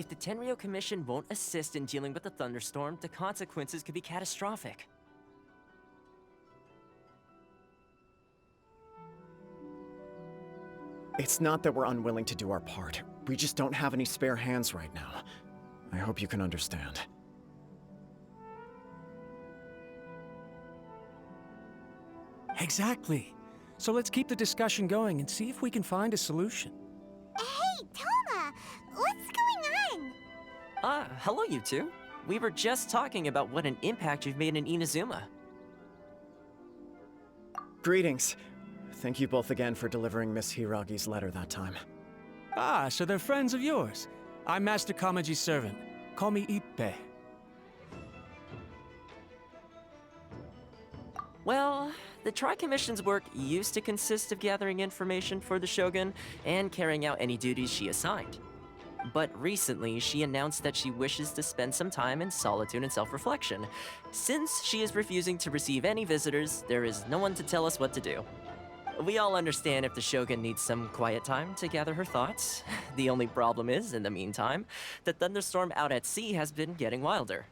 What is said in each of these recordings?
If the Tenryou Commission won't assist in dealing with the thunderstorm, the consequences could be catastrophic. It's not that we're unwilling to do our part. We just don't have any spare hands right now. I hope you can understand. Exactly. So let's keep the discussion going and see if we can find a solution. Hey, Toma! What's going on? Hello you two. We were just talking about what an impact you've made in Inazuma. Greetings. Thank you both again for delivering Miss Hiragi's letter that time. Ah, so they're friends of yours. I'm Master Kamaji's servant. Call me Ippei. Well, the Tri-Commission's work used to consist of gathering information for the Shogun and carrying out any duties she assigned. But recently, she announced that she wishes to spend some time in solitude and self-reflection. Since she is refusing to receive any visitors, there is no one to tell us what to do. We all understand if the Shogun needs some quiet time to gather her thoughts. The only problem is, in the meantime, the thunderstorm out at sea has been getting wilder.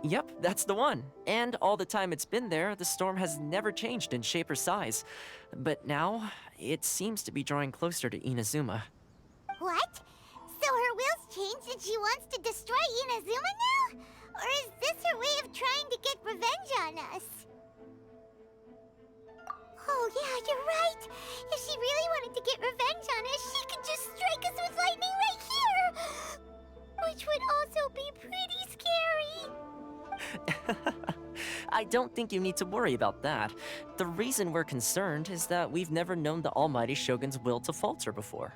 Yep, that's the one. And all the time it's been there, the storm has never changed in shape or size. But now, it seems to be drawing closer to Inazuma. What? So her will's changed and she wants to destroy Inazuma now? Or is this her way of trying to get revenge on us? Oh yeah, you're right. If she really wanted to get revenge on us, she could just strike us with lightning right here! Which would also be pretty scary. I don't think you need to worry about that. The reason we're concerned is that we've never known the Almighty Shogun's will to falter before.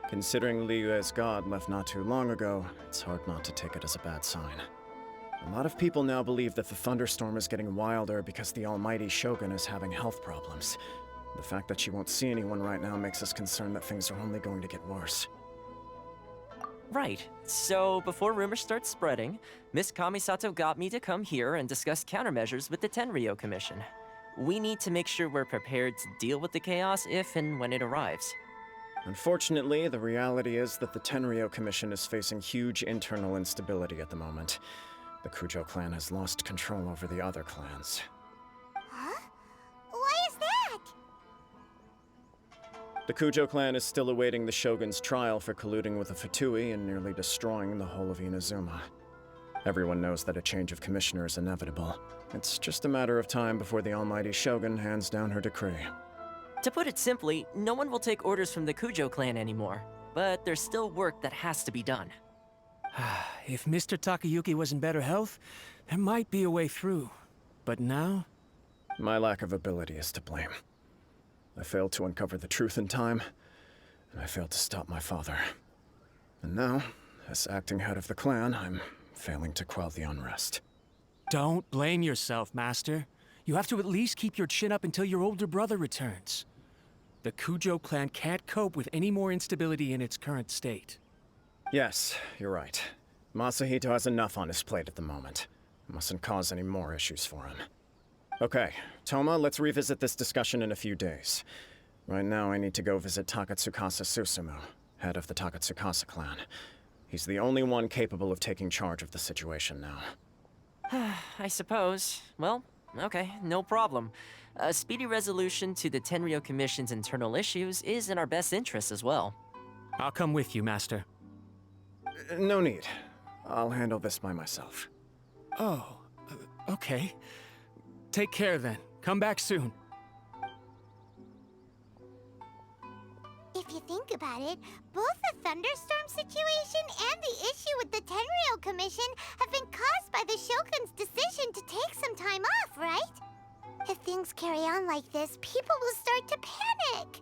Considering Liyue's god left not too long ago, it's hard not to take it as a bad sign. A lot of people now believe that the thunderstorm is getting wilder because the Almighty Shogun is having health problems. The fact that she won't see anyone right now makes us concerned that things are only going to get worse. Right. So, before rumors start spreading, Miss Kamisato got me to come here and discuss countermeasures with the Tenryou Commission. We need to make sure we're prepared to deal with the chaos if and when it arrives. Unfortunately, the reality is that the Tenryou Commission is facing huge internal instability at the moment. The Kujo clan has lost control over the other clans. Huh? Why is that? The Kujo clan is still awaiting the Shogun's trial for colluding with the Fatui and nearly destroying the whole of Inazuma. Everyone knows that a change of commissioner is inevitable. It's just a matter of time before the Almighty Shogun hands down her decree. To put it simply, no one will take orders from the Kujo clan anymore. But there's still work that has to be done. If Mr. Takayuki was in better health, there might be a way through. But now? My lack of ability is to blame. I failed to uncover the truth in time, and I failed to stop my father. And now, as acting head of the clan, I'm failing to quell the unrest. Don't blame yourself, Master. You have to at least keep your chin up until your older brother returns. The Kujo clan can't cope with any more instability in its current state. Yes, you're right. Masahito has enough on his plate at the moment. Mustn't cause any more issues for him. Okay, Toma, let's revisit this discussion in a few days. Right now, I need to go visit Takatsukasa Susumu, head of the Takatsukasa clan. He's the only one capable of taking charge of the situation now. I suppose. Well, okay, no problem. A speedy resolution to the Tenryou Commission's internal issues is in our best interest as well. I'll come with you, Master. No need. I'll handle this by myself. Oh, okay. Take care then. Come back soon. If you think about it, both the thunderstorm situation and the issue with the Tenryou Commission have been caused by the Shogun's decision to take some time off, right? If things carry on like this, people will start to panic.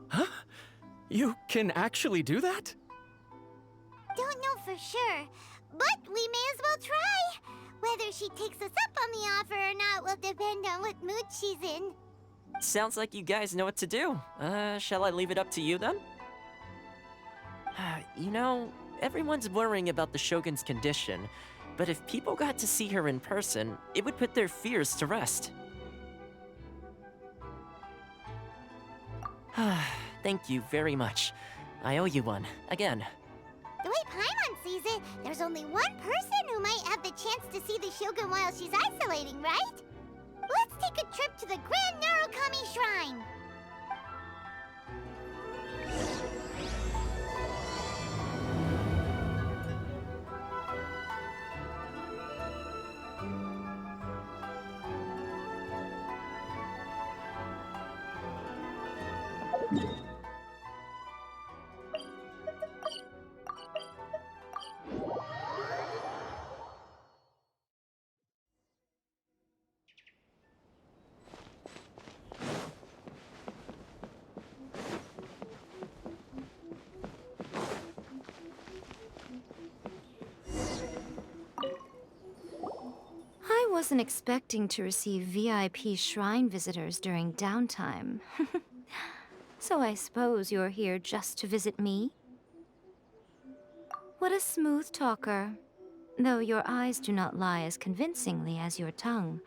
Huh? You can actually do that? Don't know for sure, but we may as well try. Whether she takes us up on the offer or not will depend on what mood she's in. Sounds like you guys know what to do. Shall I leave it up to you then? You know, everyone's worrying about the Shogun's condition, but if people got to see her in person, it would put their fears to rest. Thank you very much. I owe you one, again. The way Paimon sees it, there's only one person who might have the chance to see the Shogun while she's isolating, right? Let's take a trip to the Grand Narukami Shrine! I wasn't expecting to receive VIP shrine visitors during downtime. So I suppose you're here just to visit me? What a smooth talker. Though your eyes do not lie as convincingly as your tongue.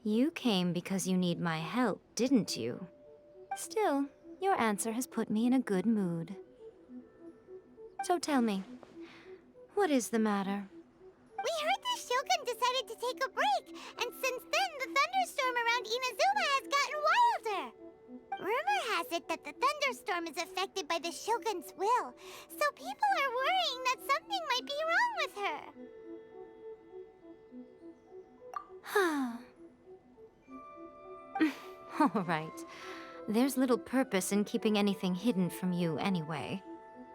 You came because you need my help, didn't you? Still, your answer has put me in a good mood. So tell me, what is the matter? We heard the Shogun decided to take a break, and since then the thunderstorm around Inazuma has gotten wilder. Rumor has it that the thunderstorm is affected by the Shogun's will, so people are worrying that something might be wrong with her. All right. There's little purpose in keeping anything hidden from you anyway.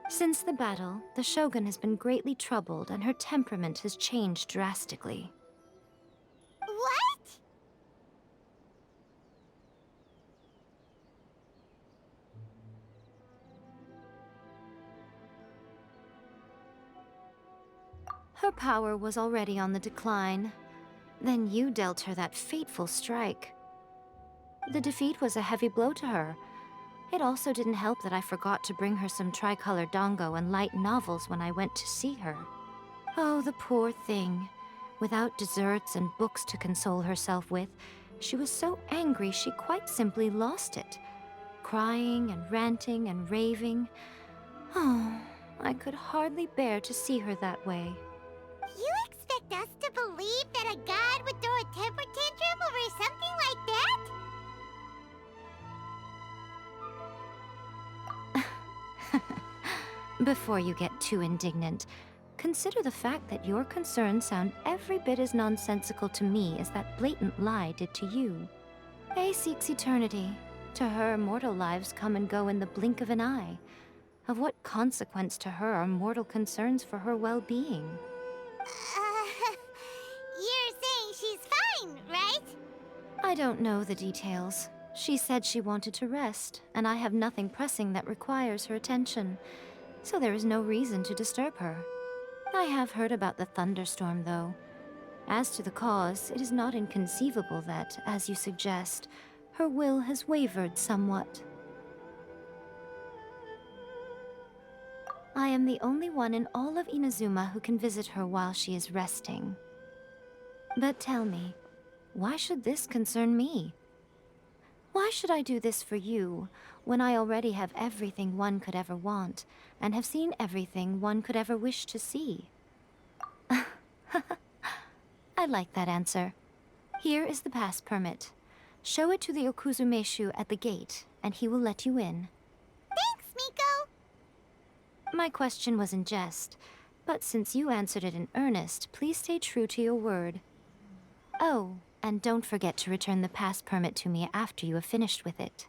Since the battle, the Shogun has been greatly troubled and her temperament has changed drastically. What? Her power was already on the decline. Then you dealt her that fateful strike. The defeat was a heavy blow to her. It also didn't help that I forgot to bring her some tricolor dango and light novels when I went to see her. Oh, the poor thing. Without desserts and books to console herself with, she was so angry she quite simply lost it. Crying and ranting and raving. Oh, I could hardly bear to see her that way. You expect us to believe that a god would throw a temper tantrum over something like that? Before you get too indignant, consider the fact that your concerns sound every bit as nonsensical to me as that blatant lie did to you. A seeks eternity. To her, mortal lives come and go in the blink of an eye. Of what consequence to her are mortal concerns for her well-being? You're saying she's fine, right? I don't know the details. She said she wanted to rest, and I have nothing pressing that requires her attention. So there is no reason to disturb her. I have heard about the thunderstorm, though. As to the cause, it is not inconceivable that, as you suggest, her will has wavered somewhat. I am the only one in all of Inazuma who can visit her while she is resting. But tell me, why should this concern me? Why should I do this for you, when I already have everything one could ever want, and have seen everything one could ever wish to see? I like that answer. Here is the pass permit. Show it to the Okuzumeshu at the gate, and he will let you in. Thanks, Miko! My question was in jest, but since you answered it in earnest, please stay true to your word. Oh, and don't forget to return the pass permit to me after you have finished with it.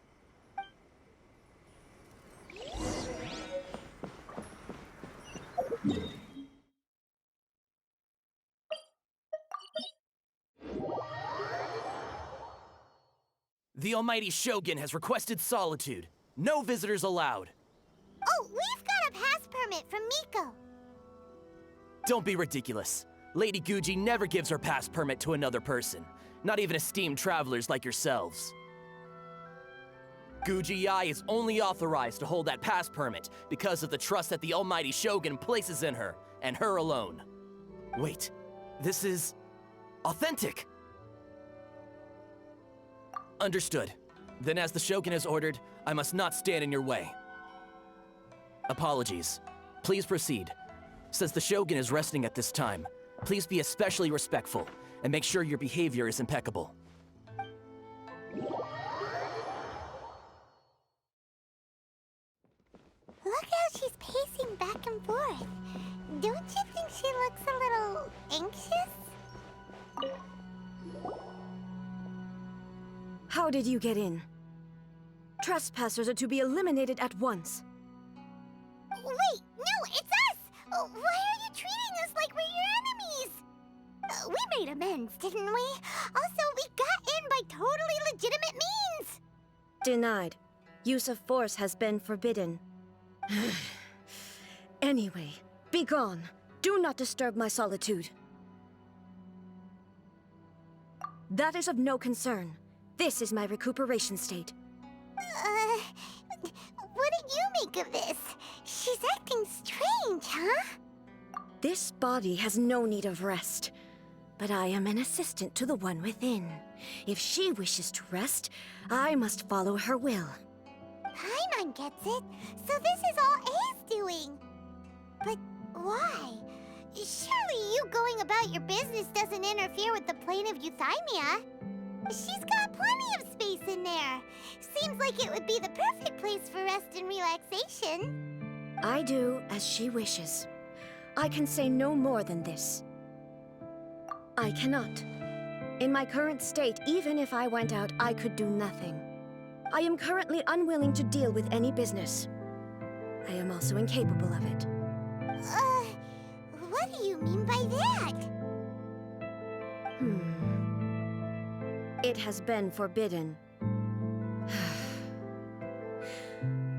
The Almighty Shogun has requested solitude. No visitors allowed. Oh, we've got a pass permit from Miko. Don't be ridiculous. Lady Guji never gives her pass permit to another person, not even esteemed travelers like yourselves. Guji-ai is only authorized to hold that pass permit because of the trust that the Almighty Shogun places in her, and her alone. Wait, this is authentic. Understood. Then as the Shogun has ordered, I must not stand in your way. Apologies. Please proceed. Since the Shogun is resting at this time, please be especially respectful and make sure your behavior is impeccable. Look how she's pacing back and forth. Don't you think she looks a little anxious? How did you get in? Trespassers are to be eliminated at once. Wait, no, it's us! Why are you treating us like we're your enemies? We made amends, didn't we? Also, we got in by totally legitimate means! Denied. Use of force has been forbidden. Anyway, be gone. Do not disturb my solitude. That is of no concern. This is my recuperation state. What do you make of this? She's acting strange, huh? This body has no need of rest. But I am an assistant to the one within. If she wishes to rest, I must follow her will. Paimon gets it. So this is all A's doing. But why? Surely you going about your business doesn't interfere with the plane of euthymia. She's got plenty of space in there. Seems like it would be the perfect place for rest and relaxation. I do as she wishes. I can say no more than this. I cannot. In my current state, even if I went out, I could do nothing. I am currently unwilling to deal with any business. I am also incapable of it. What do you mean by that? It has been forbidden.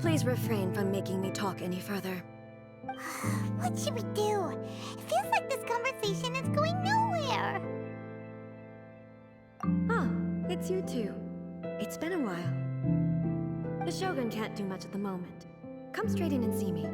Please refrain from making me talk any further. What should we do? It feels like this conversation is going nowhere. Ah, it's you two. It's been a while. The Shogun can't do much at the moment. Come straight in and see me.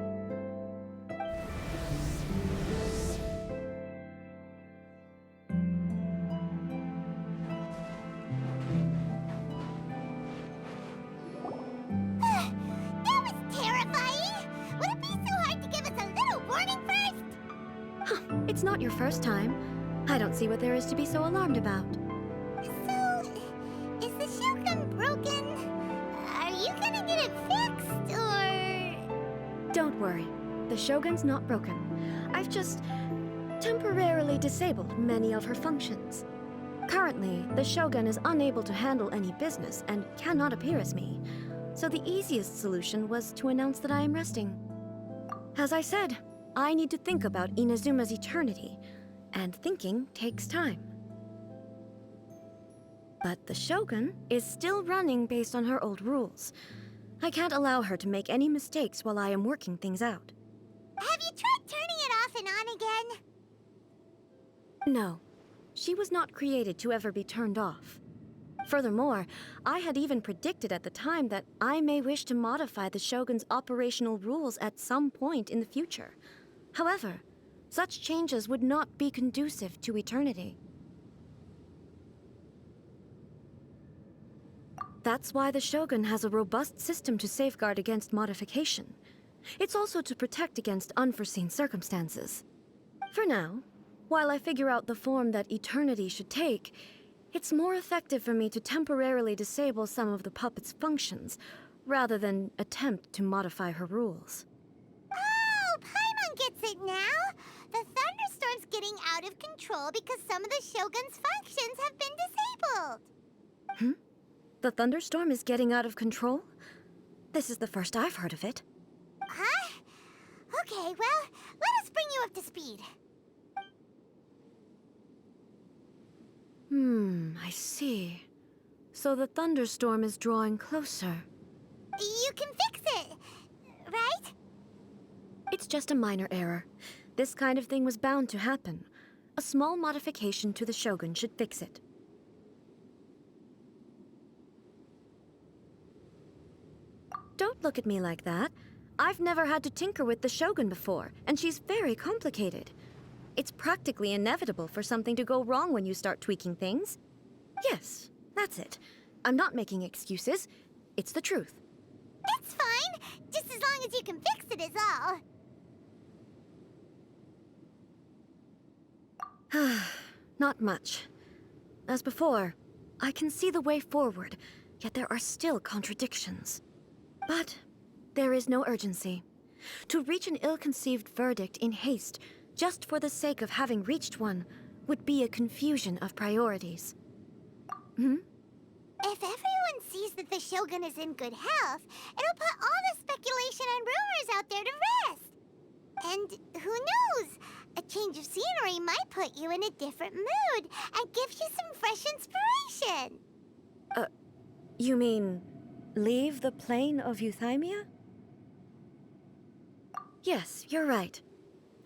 That was terrifying! Would it be so hard to give us a little warning first? It's not your first time. I don't see what there is to be so alarmed about. So, is the Shogun broken? Are you gonna get it fixed, or...? Don't worry. The Shogun's not broken. I've just temporarily disabled many of her functions. Currently, the Shogun is unable to handle any business and cannot appear as me. So the easiest solution was to announce that I am resting. As I said, I need to think about Inazuma's eternity, and thinking takes time. But the Shogun is still running based on her old rules. I can't allow her to make any mistakes while I am working things out. Have you tried turning it off and on again? No, she was not created to ever be turned off. Furthermore, I had even predicted at the time that I may wish to modify the Shogun's operational rules at some point in the future. However, such changes would not be conducive to eternity. That's why the Shogun has a robust system to safeguard against modification. It's also to protect against unforeseen circumstances. For now, while I figure out the form that eternity should take, it's more effective for me to temporarily disable some of the puppet's functions, rather than attempt to modify her rules. Oh, Paimon gets it now! The thunderstorm's getting out of control because some of the Shogun's functions have been disabled. The thunderstorm is getting out of control? This is the first I've heard of it. Huh? Okay, well, let us bring you up to speed. I see. So the thunderstorm is drawing closer. You can fix it, right? It's just a minor error. This kind of thing was bound to happen. A small modification to the Shogun should fix it. Don't look at me like that. I've never had to tinker with the Shogun before, and she's very complicated. It's practically inevitable for something to go wrong when you start tweaking things. Yes, that's it. I'm not making excuses. It's the truth. long as you can fix it is all. Not much. As before, I can see the way forward, yet there are still contradictions. But there is no urgency. To reach an ill-conceived verdict in haste, just for the sake of having reached one, would be a confusion of priorities. If everyone sees that the Shogun is in good health, it'll put all the speculation and rumors out there to rest. And who knows? A change of scenery might put you in a different mood and give you some fresh inspiration. You mean, leave the plane of Euthymia? Yes, you're right.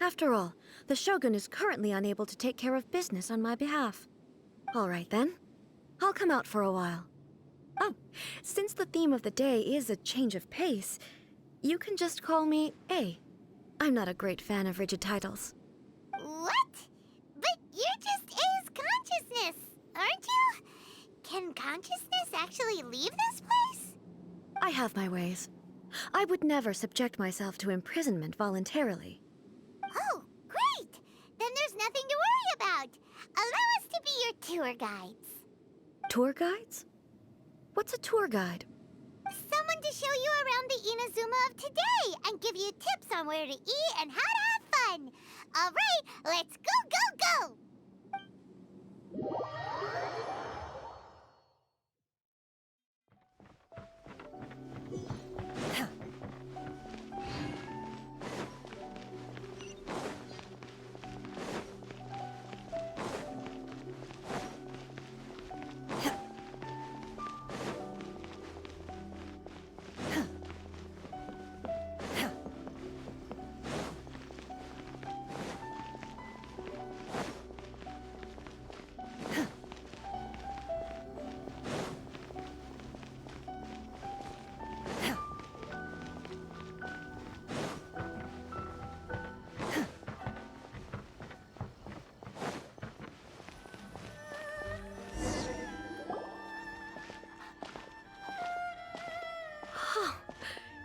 After all, the Shogun is currently unable to take care of business on my behalf. All right then. I'll come out for a while. Oh, since the theme of the day is a change of pace, you can just call me A. I'm not a great fan of rigid titles. What? But you're just A's consciousness, aren't you? Can consciousness actually leave this place? I have my ways. I would never subject myself to imprisonment voluntarily. Oh, great! Then there's nothing to worry about. Allow us to be your tour guides. Tour guides? What's a tour guide? Someone to show you around the Inazuma of today and give you tips on where to eat and how to have fun. All right, let's go!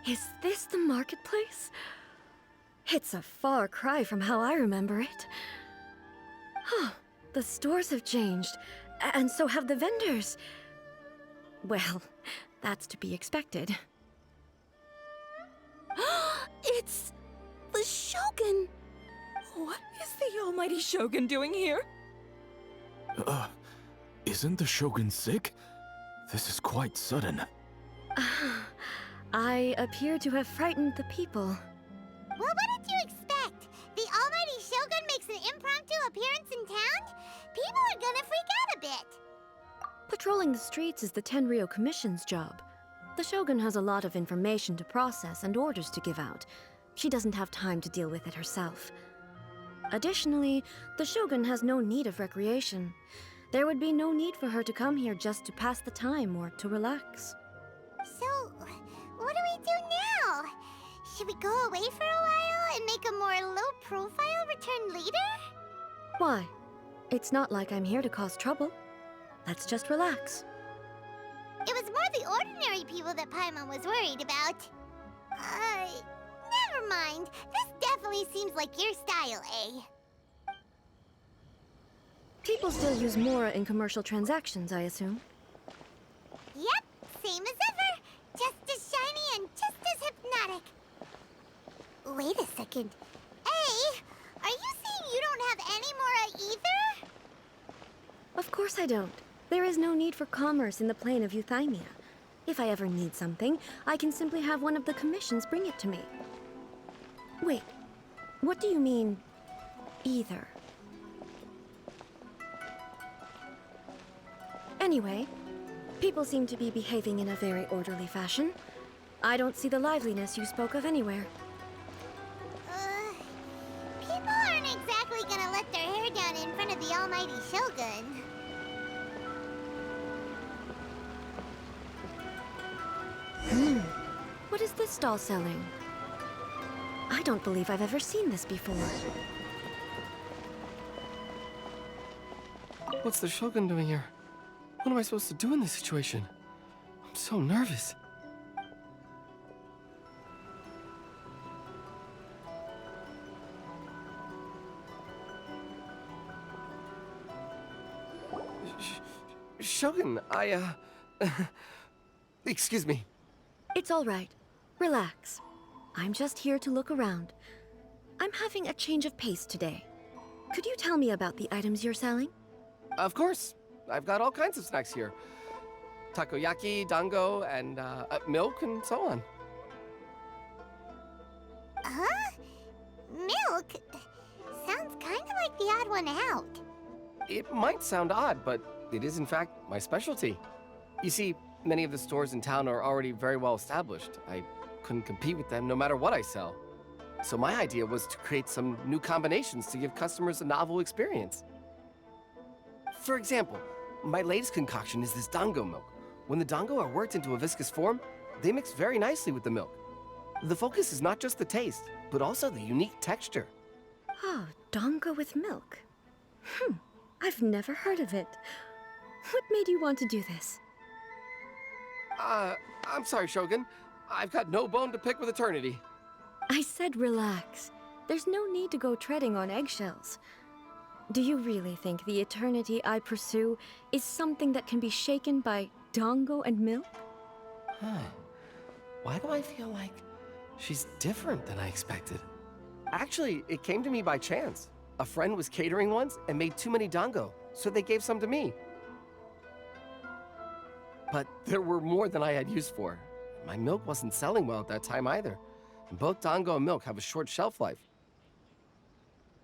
Is this the marketplace? It's a far cry from how I remember it. The stores have changed, and so have the vendors. Well, that's to be expected. It's the Shogun! What is the almighty Shogun doing here? Isn't the Shogun sick? This is quite sudden. I appear to have frightened the people. Well, what did you expect? The almighty Shogun makes an impromptu appearance in town? People are gonna freak out a bit. Patrolling the streets is the Tenryou Commission's job. The Shogun has a lot of information to process and orders to give out. She doesn't have time to deal with it herself. Additionally, the Shogun has no need of recreation. There would be no need for her to come here just to pass the time or to relax. So, what do we do now? Should we go away for a while and make a more low-profile return later? Why? It's not like I'm here to cause trouble. Let's just relax. It was more the ordinary people that Paimon was worried about. Never mind. This definitely seems like your style, eh? People still use Mora in commercial transactions, I assume. Yep, same as ever. Just as shiny and just as hypnotic. Wait a second. Hey, are you saying you don't have any Mora either? Of course I don't. There is no need for commerce in the plane of Euthymia. If I ever need something, I can simply have one of the commissions bring it to me. Wait, what do you mean, either? Anyway, people seem to be behaving in a very orderly fashion. I don't see the liveliness you spoke of anywhere. People aren't exactly gonna let their hair down in front of the almighty Shogun. What is this stall selling? I don't believe I've ever seen this before. What's the Shogun doing here? What am I supposed to do in this situation? I'm so nervous. Shogun, excuse me. It's all right. Relax. I'm just here to look around. I'm having a change of pace today. Could you tell me about the items you're selling? Of course. I've got all kinds of snacks here. Takoyaki, dango, and milk, and so on. Huh? Milk? Sounds kind of like the odd one out. It might sound odd, but it is in fact my specialty. You see, many of the stores in town are already very well established. I couldn't compete with them no matter what I sell. So my idea was to create some new combinations to give customers a novel experience. For example, my latest concoction is this dango milk. When the dango are worked into a viscous form, they mix very nicely with the milk. The focus is not just the taste, but also the unique texture. Oh, dango with milk. I've never heard of it. What made you want to do this? I'm sorry, Shogun. I've got no bone to pick with eternity. I said relax. There's no need to go treading on eggshells. Do you really think the eternity I pursue is something that can be shaken by dango and milk? Huh. Why do I feel like she's different than I expected? Actually, it came to me by chance. A friend was catering once and made too many dango, so they gave some to me. But there were more than I had use for. My milk wasn't selling well at that time either. And both dango and milk have a short shelf life.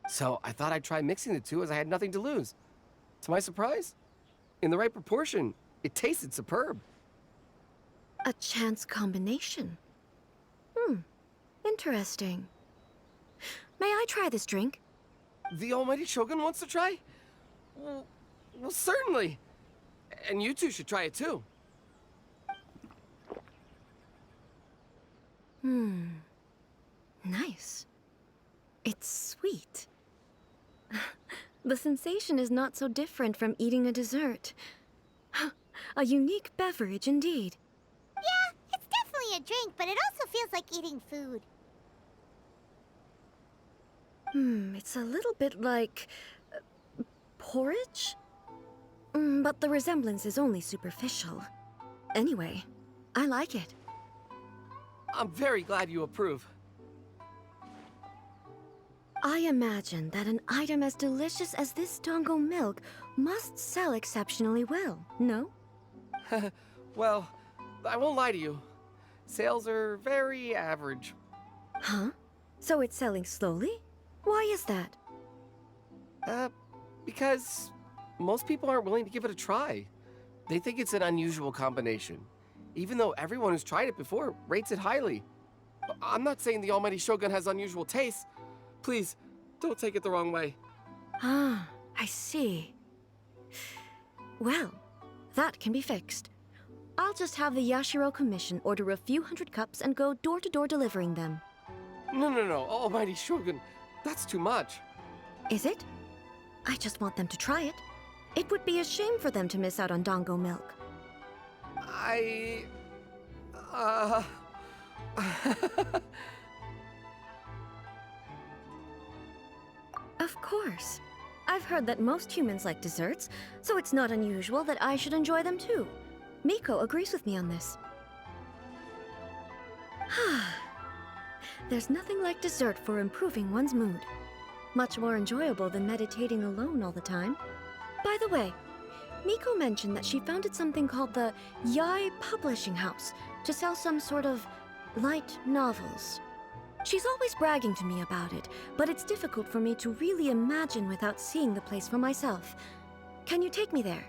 So I thought I'd try mixing the two as I had nothing to lose. To my surprise, in the right proportion, it tasted superb. A chance combination. Interesting. May I try this drink? The almighty Shogun wants to try? Well, certainly. And you two should try it too. Nice. It's sweet. The sensation is not so different from eating a dessert. A unique beverage indeed. Yeah, it's definitely a drink, but it also feels like eating food. It's a little bit like porridge? But the resemblance is only superficial. Anyway, I like it. I'm very glad you approve. I imagine that an item as delicious as this dango milk must sell exceptionally well, no? Well, I won't lie to you. Sales are very average. Huh? So it's selling slowly? Why is that? Because most people aren't willing to give it a try. They think it's an unusual combination, even though everyone who's tried it before rates it highly. I'm not saying the almighty Shogun has unusual tastes. Please, don't take it the wrong way. Ah, I see. Well, that can be fixed. I'll just have the Yashiro Commission order a few hundred cups and go door-to-door delivering them. No, almighty Shogun. That's too much. Is it? I just want them to try it. It would be a shame for them to miss out on dango milk. Of course. I've heard that most humans like desserts, so it's not unusual that I should enjoy them too. Miko agrees with me on this. There's nothing like dessert for improving one's mood. Much more enjoyable than meditating alone all the time. By the way, Miko mentioned that she founded something called the Yai Publishing House to sell some sort of light novels. She's always bragging to me about it, but it's difficult for me to really imagine without seeing the place for myself. Can you take me there?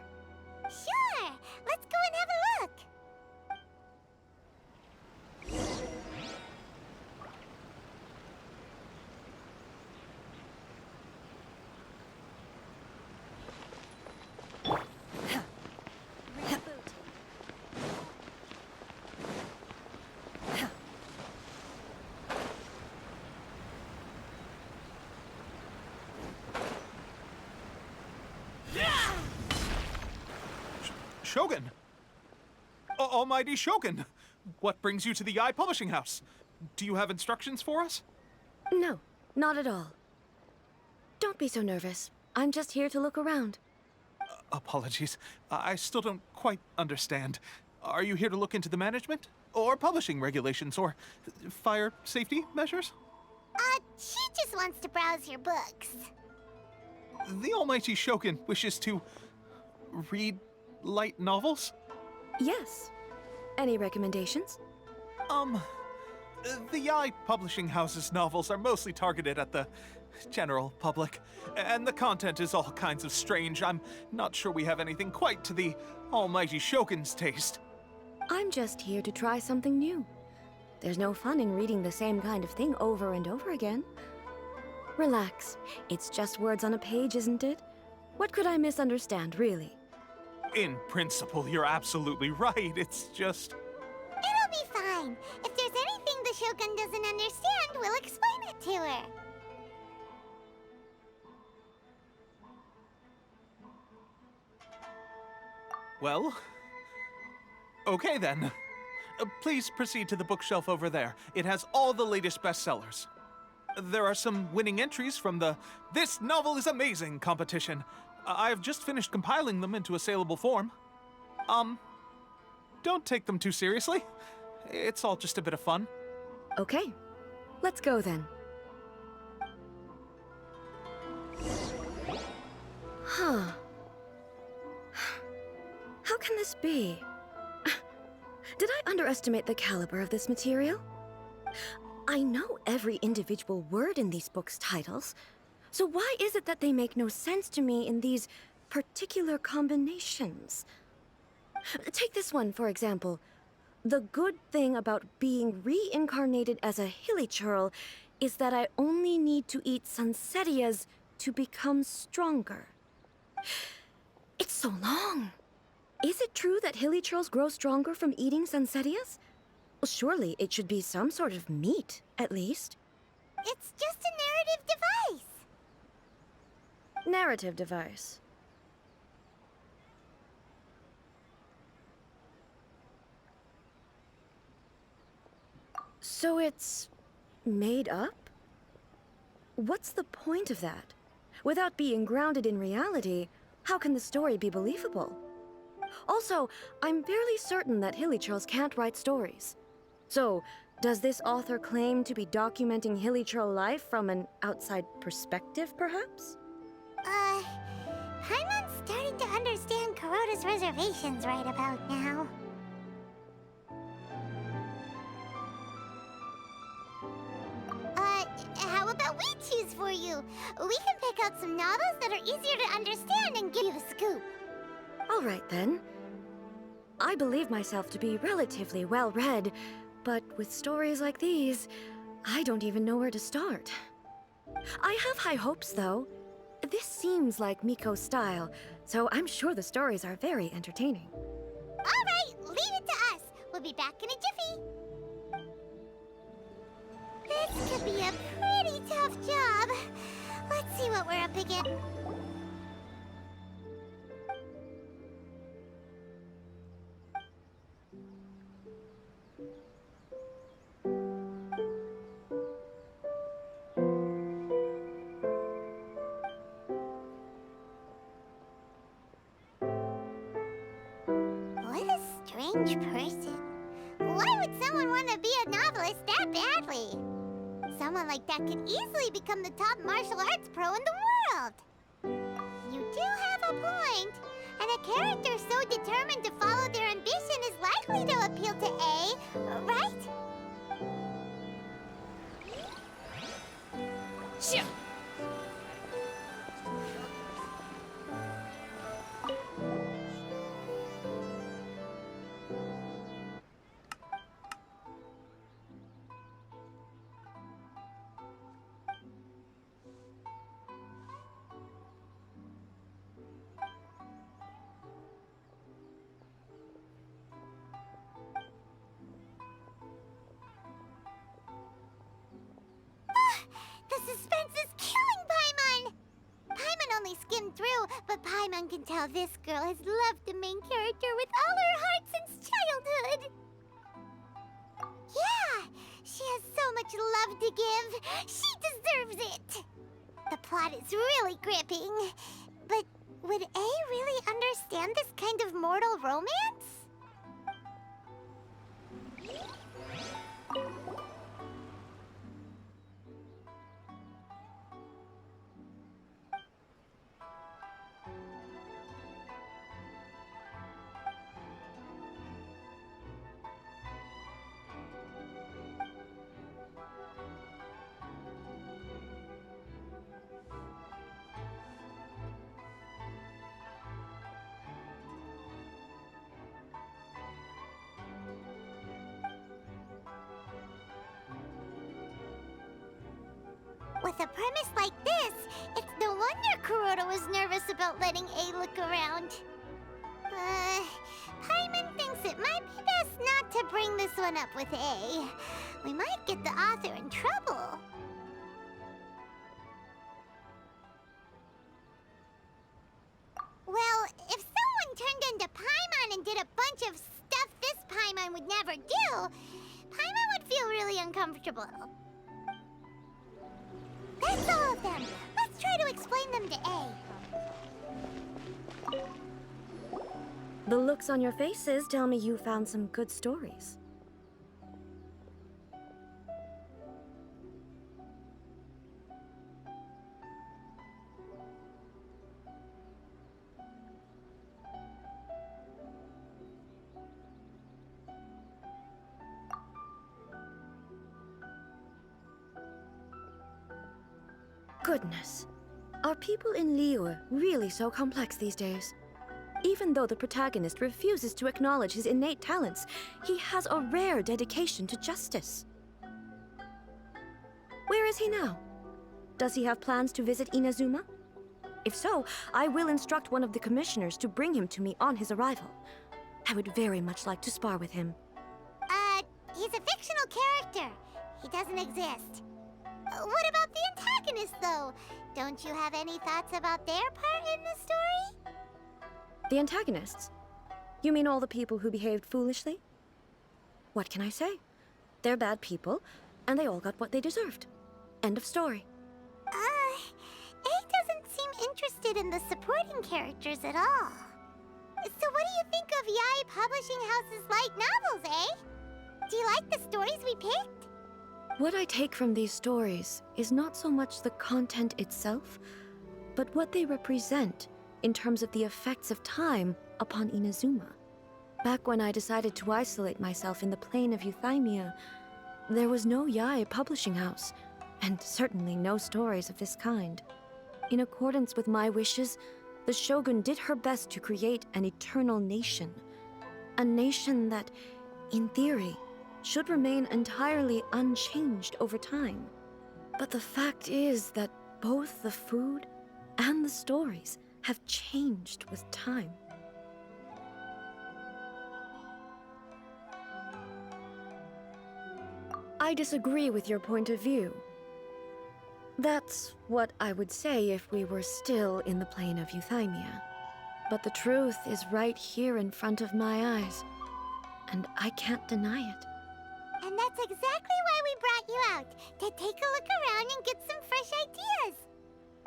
Sure! Let's go and have a look! Shogun! Almighty Shogun! What brings you to the Yai Publishing House? Do you have instructions for us? No, not at all. Don't be so nervous. I'm just here to look around. Apologies. I still don't quite understand. Are you here to look into the management? Or publishing regulations? Or fire safety measures? She just wants to browse your books. The almighty Shogun wishes to read light novels? Yes. Any recommendations? The Yae publishing house's novels are mostly targeted at the general public, and the content is all kinds of strange. I'm not sure we have anything quite to the almighty Shogun's taste. I'm just here to try something new. There's no fun in reading the same kind of thing over and over again. Relax. It's just words on a page, isn't it? What could I misunderstand, really? In principle, you're absolutely right. It's just... It'll be fine. If there's anything the Shogun doesn't understand, we'll explain it to her. Well... Okay then. Please proceed to the bookshelf over there. It has all the latest bestsellers. There are some winning entries from the This Novel is Amazing competition. I've just finished compiling them into a saleable form. Don't take them too seriously. It's all just a bit of fun. Okay. Let's go then. Huh. How can this be? Did I underestimate the caliber of this material? I know every individual word in these books' titles, so why is it that they make no sense to me in these particular combinations? Take this one, for example. The good thing about being reincarnated as a hilichurl is that I only need to eat Sansetias to become stronger. It's so long. Is it true that hilichurls grow stronger from eating Sansetias? Well, surely it should be some sort of meat, at least. It's just a narrative device. Narrative device. So it's made up? What's the point of that? Without being grounded in reality, how can the story be believable? Also, I'm fairly certain that hilichurls can't write stories. So, does this author claim to be documenting hilichurl life from an outside perspective, perhaps? Paimon's starting to understand Kuroda's reservations right about now. How about we choose for you? We can pick out some novels that are easier to understand and give you the scoop. All right, then. I believe myself to be relatively well-read, but with stories like these, I don't even know where to start. I have high hopes, though. This seems like Miko's style, so I'm sure the stories are very entertaining. All right, leave it to us. We'll be back in a jiffy. This could be a pretty tough job. Let's see what we're up against. What a strange person. Why would someone want to be a novelist that badly? Someone like that could easily become the top martial arts pro in the world. You do have a point. And a character so determined to follow their ambition is likely to appeal to A, right? Shit. The suspense is killing Paimon! Paimon only skimmed through, but Paimon can tell this girl has loved the main character with all her heart since childhood. Yeah, she has so much love to give. She deserves it. The plot is really gripping. But would A really understand understand this kind of mortal romance? With a premise like this, it's no wonder Kuroda was nervous about letting A look around. Paimon thinks it might be best not to bring this one up with A. We might get the author in trouble. Well, if someone turned into Paimon and did a bunch of stuff this Paimon would never do, Paimon would feel really uncomfortable. That's all of them. Let's try to explain them to A. The looks on your faces tell me you found some good stories. Goodness. Are people in Liyue really so complex these days? Even though the protagonist refuses to acknowledge his innate talents, he has a rare dedication to justice. Where is he now? Does he have plans to visit Inazuma? If so, I will instruct one of the commissioners to bring him to me on his arrival. I would very much like to spar with him. He's a fictional character. He doesn't exist. What about the antagonist, though? Don't you have any thoughts about their part in the story? The antagonists? You mean all the people who behaved foolishly? What can I say? They're bad people, and they all got what they deserved. End of story. A doesn't seem interested in the supporting characters at all. So what do you think of Yae Publishing House's light novels, eh? Do you like the stories we picked? What I take from these stories is not so much the content itself, but what they represent in terms of the effects of time upon Inazuma. Back when I decided to isolate myself in the plane of Euthymia, there was no Yae Publishing House, and certainly no stories of this kind. In accordance with my wishes, the Shogun did her best to create an eternal nation. A nation that, in theory, should remain entirely unchanged over time. But the fact is that both the food and the stories have changed with time. I disagree with your point of view. That's what I would say if we were still in the plane of Euthymia. But the truth is right here in front of my eyes, and I can't deny it. And that's exactly why we brought you out, to take a look around and get some fresh ideas.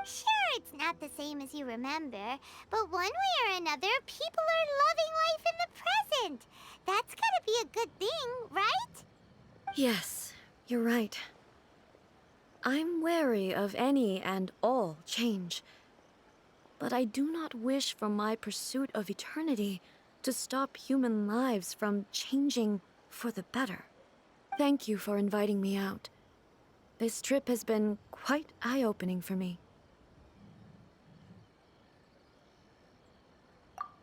Sure, it's not the same as you remember, but one way or another, people are loving life in the present. That's gotta be a good thing, right? Yes, you're right. I'm wary of any and all change. But I do not wish for my pursuit of eternity to stop human lives from changing for the better. Thank you for inviting me out. This trip has been quite eye-opening for me.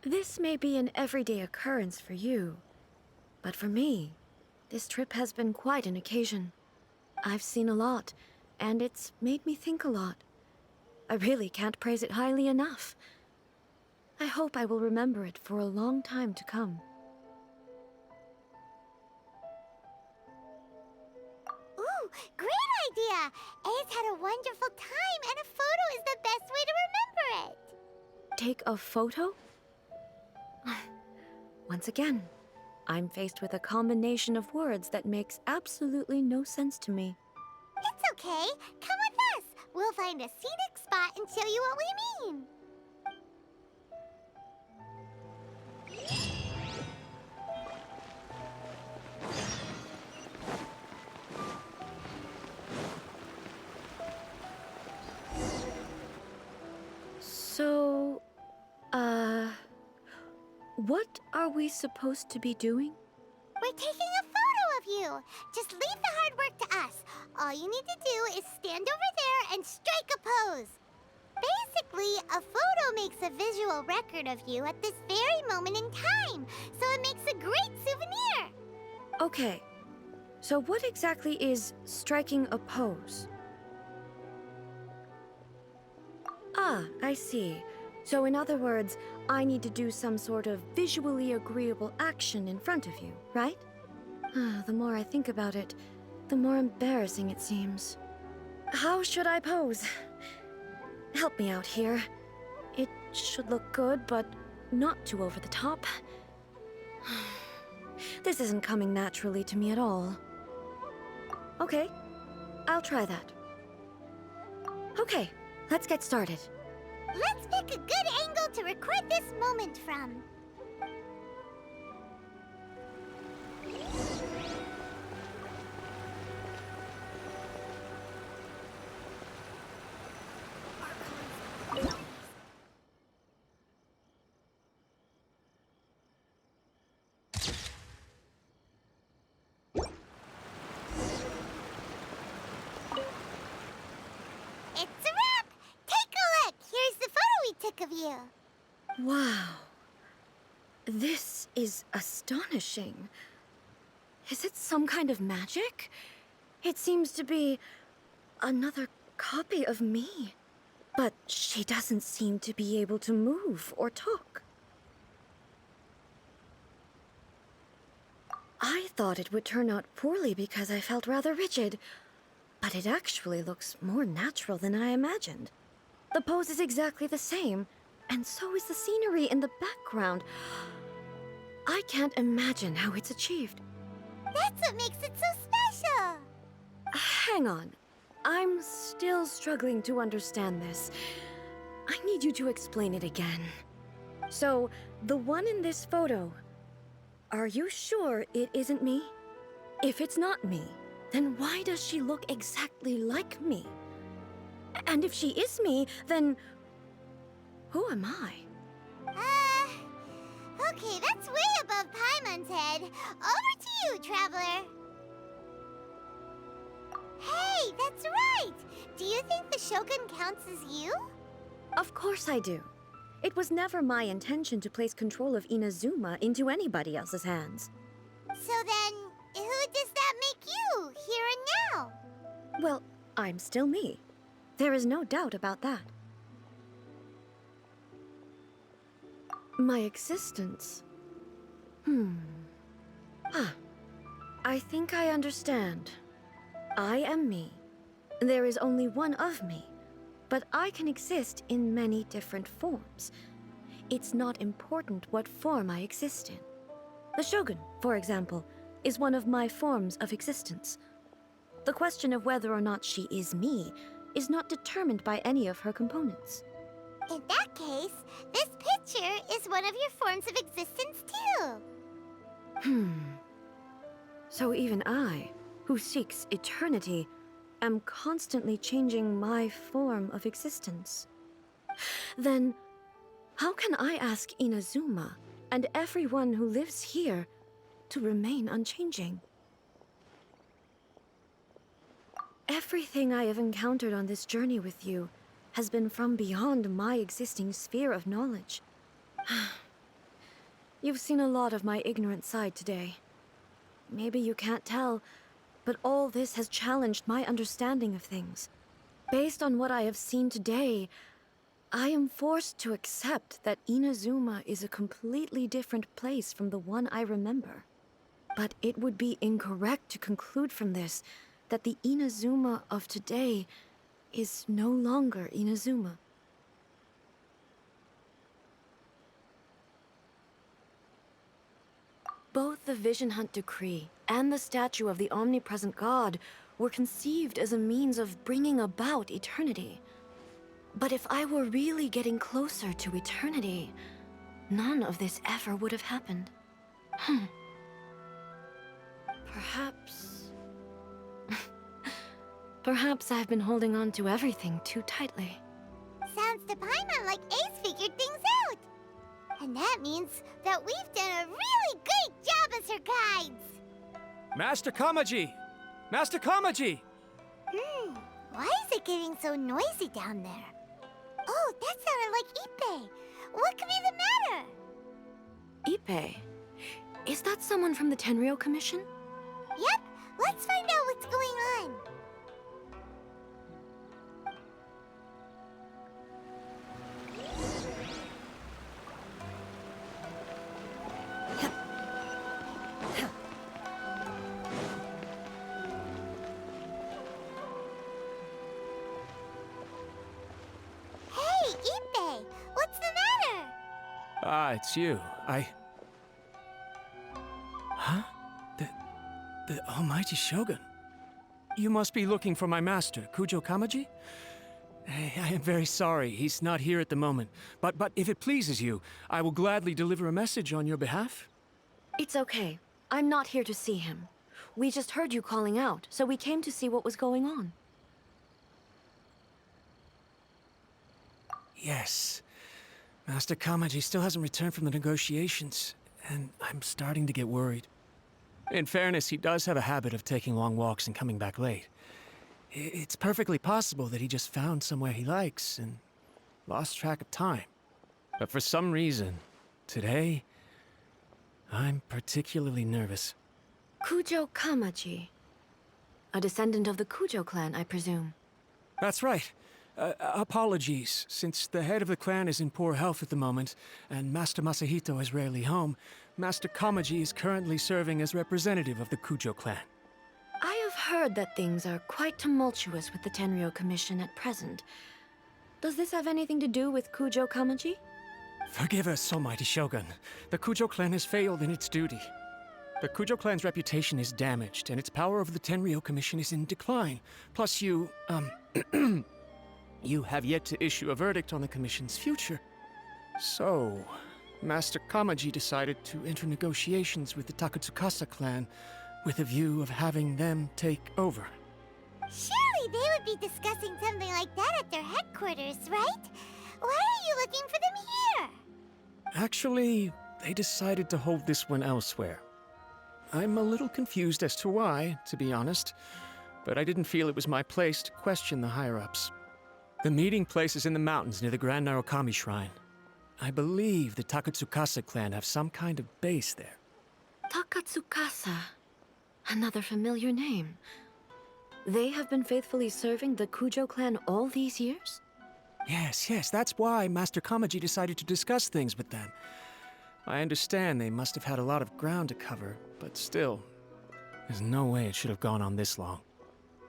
This may be an everyday occurrence for you, but for me, this trip has been quite an occasion. I've seen a lot, and it's made me think a lot. I really can't praise it highly enough. I hope I will remember it for a long time to come. Ooh, great idea! A's had a wonderful time, and a photo is the best way to remember it. Take a photo? Once again, I'm faced with a combination of words that makes absolutely no sense to me. It's okay. Come with us. We'll find a scenic spot and show you what we mean. So, what are we supposed to be doing? We're taking a photo of you. Just leave the hard work to us. All you need to do is stand over there and strike a pose. Basically, a photo makes a visual record of you at this very moment in time, so it makes a great souvenir. Okay, so what exactly is striking a pose? Ah, I see. So in other words, I need to do some sort of visually agreeable action in front of you, right? The more I think about it, the more embarrassing it seems. How should I pose? Help me out here. It should look good, but not too over the top. This isn't coming naturally to me at all. Okay, I'll try that. Okay, let's get started. Let's pick a good angle to record this moment from. It's a wrap! Take a look! Here's the photo we took of you. Wow. This is astonishing. Is it some kind of magic? It seems to be another copy of me. But she doesn't seem to be able to move or talk. I thought it would turn out poorly because I felt rather rigid, but it actually looks more natural than I imagined. The pose is exactly the same, and so is the scenery in the background. I can't imagine how it's achieved. That's what makes it so special. Hang on. I'm still struggling to understand this. I need you to explain it again. So, the one in this photo, are you sure it isn't me? If it's not me, then why does she look exactly like me? And if she is me, then who am I? Okay, that's way above Paimon's head. Over to you, Traveler. Hey, that's right! Do you think the Shogun counts as you? Of course I do. It was never my intention to place control of Inazuma into anybody else's hands. So then, who does that make you, here and now? Well, I'm still me. There is no doubt about that. My existence? I think I understand. I am me. There is only one of me, but I can exist in many different forms. It's not important what form I exist in. The Shogun, for example, is one of my forms of existence. The question of whether or not she is me is not determined by any of her components. In that case, this picture is one of your forms of existence too. So even I, who seeks eternity, am constantly changing my form of existence. Then, how can I ask Inazuma and everyone who lives here to remain unchanging? Everything I have encountered on this journey with you has been from beyond my existing sphere of knowledge. You've seen a lot of my ignorant side today. Maybe you can't tell, but all this has challenged my understanding of things. Based on what I have seen today, I am forced to accept that Inazuma is a completely different place from the one I remember. But it would be incorrect to conclude from this that the Inazuma of today is no longer Inazuma. Both the Vision Hunt Decree and the statue of the omnipresent god were conceived as a means of bringing about eternity. But if I were really getting closer to eternity, none of this ever would have happened. Perhaps... Perhaps I've been holding on to everything too tightly. Sounds to Paimon like Ace figured things out. And that means that we've done a really great job as her guides. Master Kamaji! Master Kamaji! Why is it getting so noisy down there? Oh, that sounded like Ippei. What could be the matter? Ippei? Is that someone from the Tenryou Commission? Yep, let's find out what's going on. Hey, Ippei, what's the matter? Ah, it's you. Huh? The Almighty Shogun. You must be looking for my master, Kujo Kamaji? I am very sorry, he's not here at the moment. But if it pleases you, I will gladly deliver a message on your behalf. It's okay. I'm not here to see him. We just heard you calling out, so we came to see what was going on. Yes. Master Kamaji still hasn't returned from the negotiations, and I'm starting to get worried. In fairness, he does have a habit of taking long walks and coming back late. It's perfectly possible that he just found somewhere he likes and lost track of time. But for some reason, today, I'm particularly nervous. Kujo Kamaji. A descendant of the Kujo clan, I presume. That's right. Apologies, since the head of the clan is in poor health at the moment, and Master Masahito is rarely home, Master Kamaji is currently serving as representative of the Kujo clan. I have heard that things are quite tumultuous with the Tenryou Commission at present. Does this have anything to do with Kujo Kamaji? Forgive us, Almighty Shogun. The Kujo clan has failed in its duty. The Kujo clan's reputation is damaged, and its power over the Tenryou Commission is in decline. Plus you have yet to issue a verdict on the Commission's future. So, Master Kamaji decided to enter negotiations with the Takatsukasa clan with a view of having them take over. Surely they would be discussing something like that at their headquarters, right? Why are you looking for them here? Actually, they decided to hold this one elsewhere. I'm a little confused as to why, to be honest, but I didn't feel it was my place to question the higher-ups. The meeting place is in the mountains near the Grand Narukami Shrine. I believe the Takatsukasa clan have some kind of base there. Takatsukasa. Another familiar name. They have been faithfully serving the Kujo clan all these years? Yes, that's why Master Kamaji decided to discuss things with them. I understand they must have had a lot of ground to cover, but still, there's no way it should have gone on this long.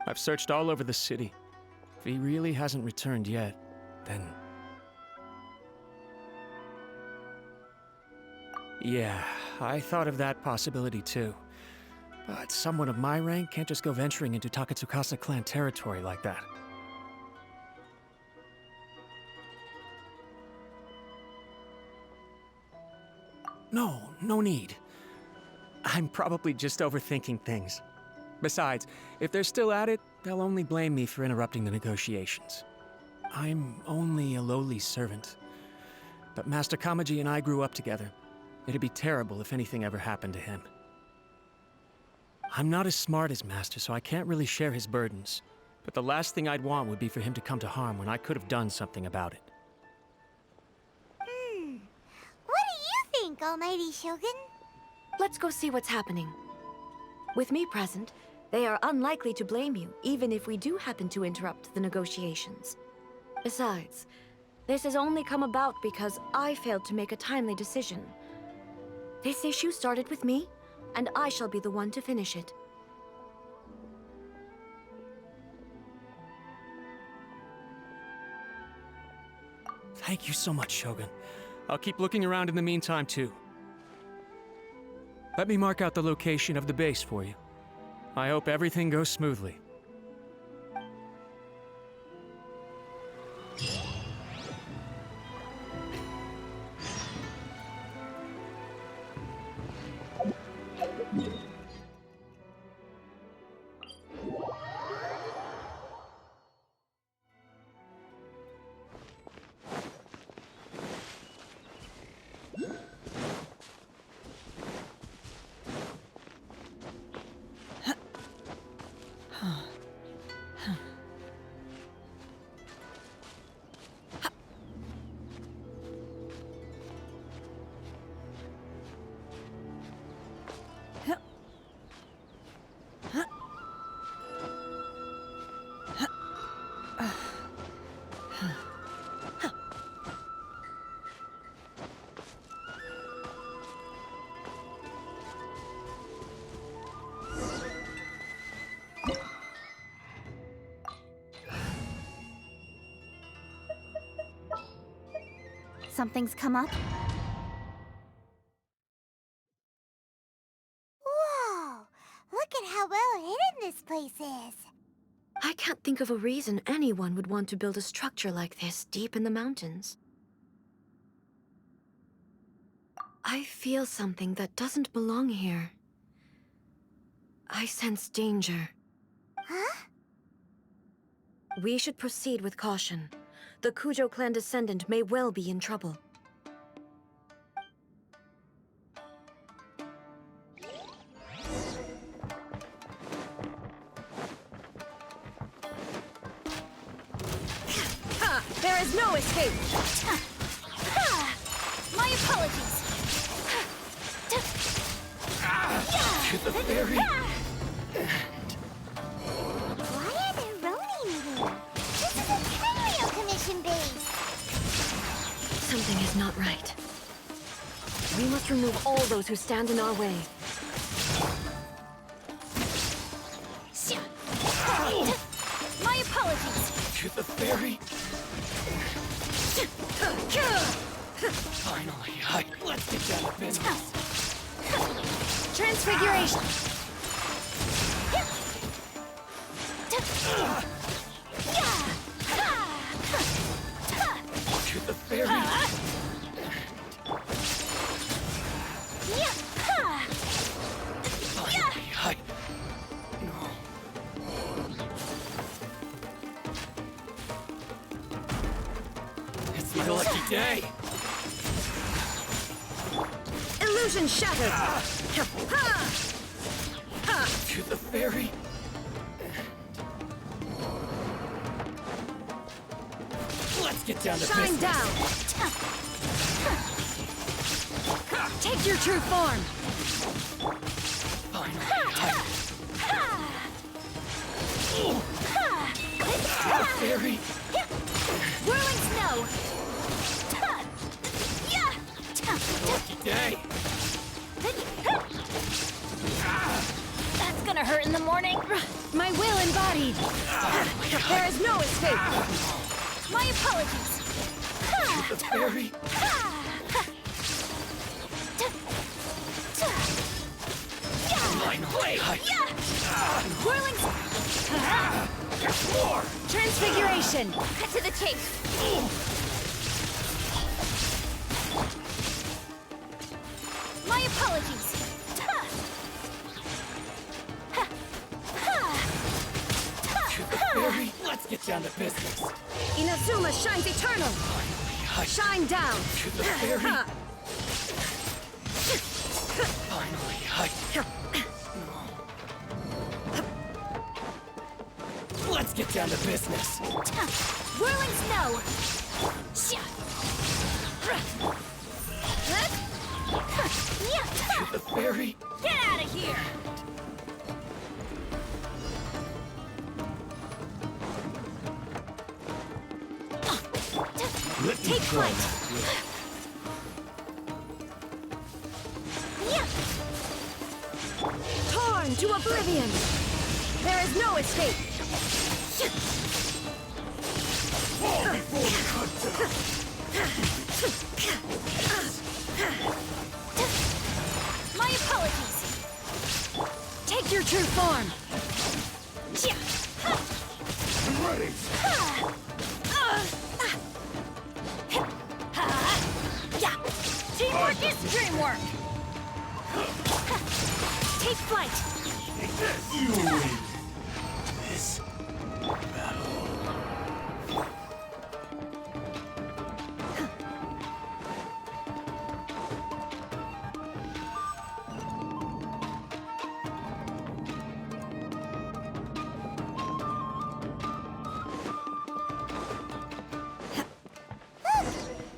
I've searched all over the city. If he really hasn't returned yet, then... Yeah, I thought of that possibility too. But someone of my rank can't just go venturing into Takatsukasa clan territory like that. No need. I'm probably just overthinking things. Besides, if they're still at it, they'll only blame me for interrupting the negotiations. I'm only a lowly servant. But Master Kamaji and I grew up together. It'd be terrible if anything ever happened to him. I'm not as smart as Master, so I can't really share his burdens. But the last thing I'd want would be for him to come to harm when I could have done something about it. What do you think, Almighty Shogun? Let's go see what's happening. With me present, they are unlikely to blame you, even if we do happen to interrupt the negotiations. Besides, this has only come about because I failed to make a timely decision. This issue started with me, and I shall be the one to finish it. Thank you so much, Shogun. I'll keep looking around in the meantime, too. Let me mark out the location of the base for you. I hope everything goes smoothly. something's come up. Whoa! Look at how well hidden this place is. I can't think of a reason anyone would want to build a structure like this deep in the mountains. I feel something that doesn't belong here. I sense danger. Huh? We should proceed with caution. The Kujo clan descendant may well be in trouble. There is no escape! My apologies! To the ferry. Why are there Ronin here? This is a Tenryou Commission base! Something is not right. We must remove all those who stand in our way. My apologies! To the ferry. Finally, let's get down to business. Transfiguration! To the ferry. Finally, no. It's my lucky day. Illusion shattered! To the ferry. Let's get down to Shine business. down! Take your true form! Finally, ferry. Whirling snow! Lucky day. That's gonna hurt in the morning. My will embodied! There is no escape! My apologies. The ferry. Finally, Whirling. there's more. Transfiguration! Cut to the chase. My apologies. To the ferry. Let's get down to business. Inazuma shines eternal! Shine down! To the ferry. Finally, let's get down to business. Whirling snow. To the ferry. Get out of here. Take flight. Torn to oblivion! There is no escape! My apologies. Take your true form! I'm ready. Teamwork is dreamwork. Take flight. Take this. You win this battle.